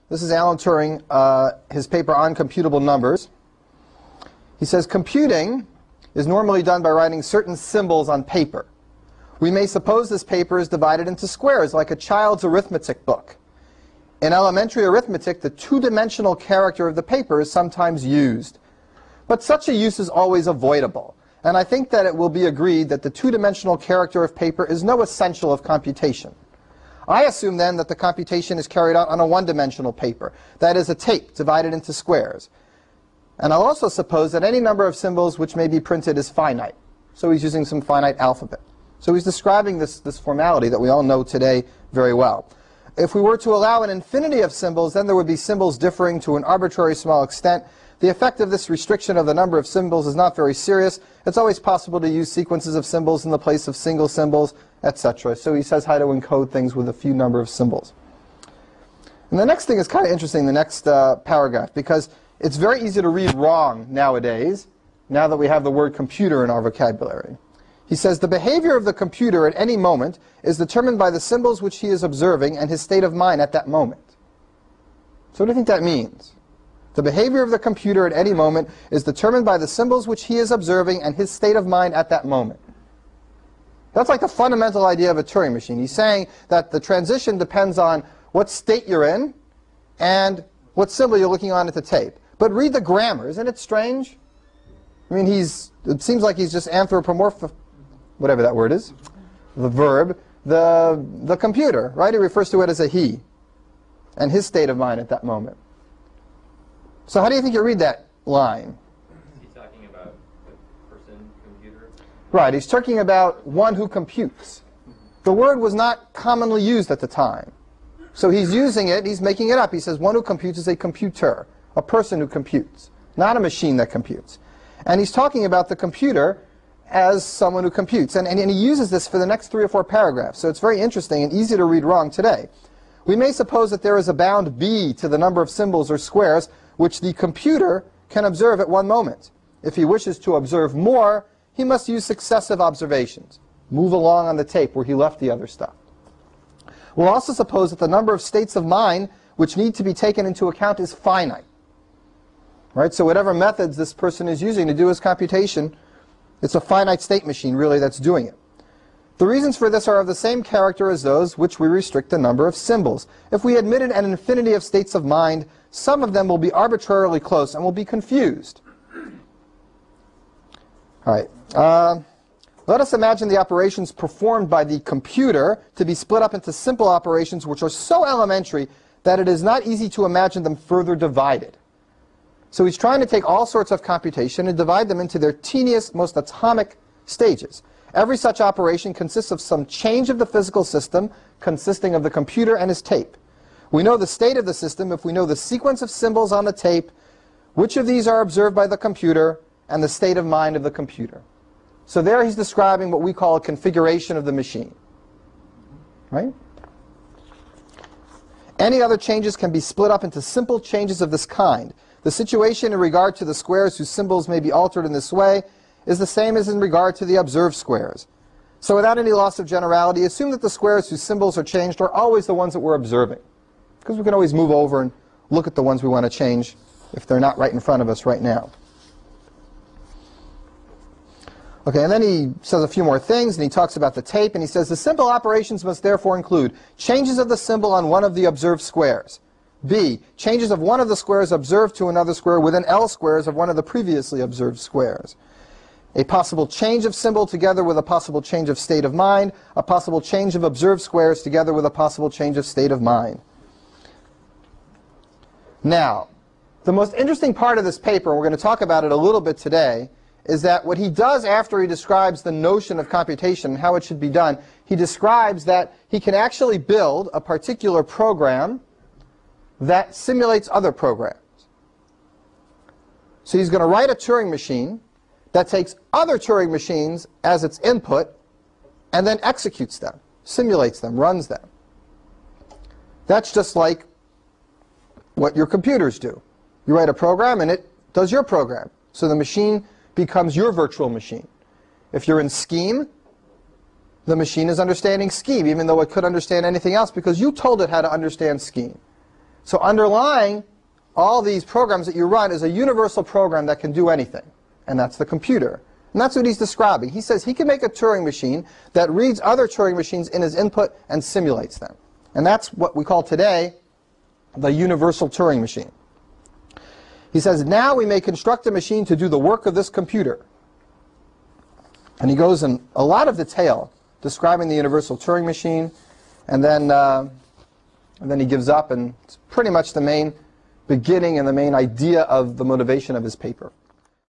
This is Alan Turing, his paper on computable numbers. He says, computing is normally done by writing certain symbols on paper. We may suppose this paper is divided into squares, like a child's arithmetic book. In elementary arithmetic, the two-dimensional character of the paper is sometimes used. But such a use is always avoidable. And I think that it will be agreed that the two-dimensional character of paper is no essential of computation. I assume then that the computation is carried out on a one-dimensional paper, that is, a tape divided into squares. And I'll also suppose that any number of symbols which may be printed is finite. So he's using some finite alphabet. So he's describing this formality that we all know today very well. If we were to allow an infinity of symbols, then there would be symbols differing to an arbitrary small extent. The effect of this restriction of the number of symbols is not very serious. It's always possible to use sequences of symbols in the place of single symbols, etc. So he says how to encode things with a few number of symbols. And the next thing is kind of interesting, the next paragraph, because it's very easy to read wrong nowadays, now that we have the word computer in our vocabulary. He says, the behavior of the computer at any moment is determined by the symbols which he is observing and his state of mind at that moment. So what do you think that means? The behavior of the computer at any moment is determined by the symbols which he is observing and his state of mind at that moment. That's like the fundamental idea of a Turing machine. He's saying that the transition depends on what state you're in and what symbol you're looking on at the tape. But read the grammar. Isn't it strange? I mean, it seems like he's just anthropomorphic, whatever that word is, the verb, the computer, right? He refers to it as a he and his state of mind at that moment. So how do you think you read that line? Is he talking about the person, computer? Right, he's talking about one who computes. The word was not commonly used at the time. So he's using it, he's making it up. He says one who computes is a computer, a person who computes, not a machine that computes. And he's talking about the computer as someone who computes. And he uses this for the next 3 or 4 paragraphs. So it's very interesting and easy to read wrong today. We may suppose that there is a bound b to the number of symbols or squares which the computer can observe at one moment. If he wishes to observe more, he must use successive observations. Move along on the tape where he left the other stuff. We'll also suppose that the number of states of mind which need to be taken into account is finite. Right? So whatever methods this person is using to do his computation, it's a finite state machine really that's doing it. The reasons for this are of the same character as those which we restrict the number of symbols. If we admitted an infinity of states of mind, some of them will be arbitrarily close and will be confused. All right. Let us imagine the operations performed by the computer to be split up into simple operations which are so elementary that it is not easy to imagine them further divided. So he's trying to take all sorts of computation and divide them into their teeniest, most atomic stages. Every such operation consists of some change of the physical system consisting of the computer and his tape. We know the state of the system if we know the sequence of symbols on the tape, which of these are observed by the computer, and the state of mind of the computer. So there he's describing what we call a configuration of the machine. Right? Any other changes can be split up into simple changes of this kind. The situation in regard to the squares whose symbols may be altered in this way is the same as in regard to the observed squares. So without any loss of generality, assume that the squares whose symbols are changed are always the ones that we're observing. Because we can always move over and look at the ones we want to change if they're not right in front of us right now. Okay, and then he says a few more things, and he talks about the tape, and he says the simple operations must therefore include changes of the symbol on one of the observed squares. B, changes of one of the squares observed to another square within L squares of one of the previously observed squares. A possible change of symbol together with a possible change of state of mind, a possible change of observed squares together with a possible change of state of mind. Now, the most interesting part of this paper, and we're going to talk about it a little bit today, is that what he does after he describes the notion of computation and how it should be done, he describes that he can actually build a particular program that simulates other programs. So he's going to write a Turing machine that takes other Turing machines as its input and then executes them, simulates them, runs them. That's just like what your computers do. You write a program and it does your program. So the machine becomes your virtual machine. If you're in Scheme, the machine is understanding Scheme, even though it could understand anything else because you told it how to understand Scheme. So underlying all these programs that you run is a universal program that can do anything, and that's the computer. And that's what he's describing. He says he can make a Turing machine that reads other Turing machines in his input and simulates them. And that's what we call today the universal Turing machine. He says, now we may construct a machine to do the work of this computer. And he goes in a lot of detail describing the universal Turing machine, and then he gives up, and it's pretty much the main beginning and the main idea of the motivation of his paper.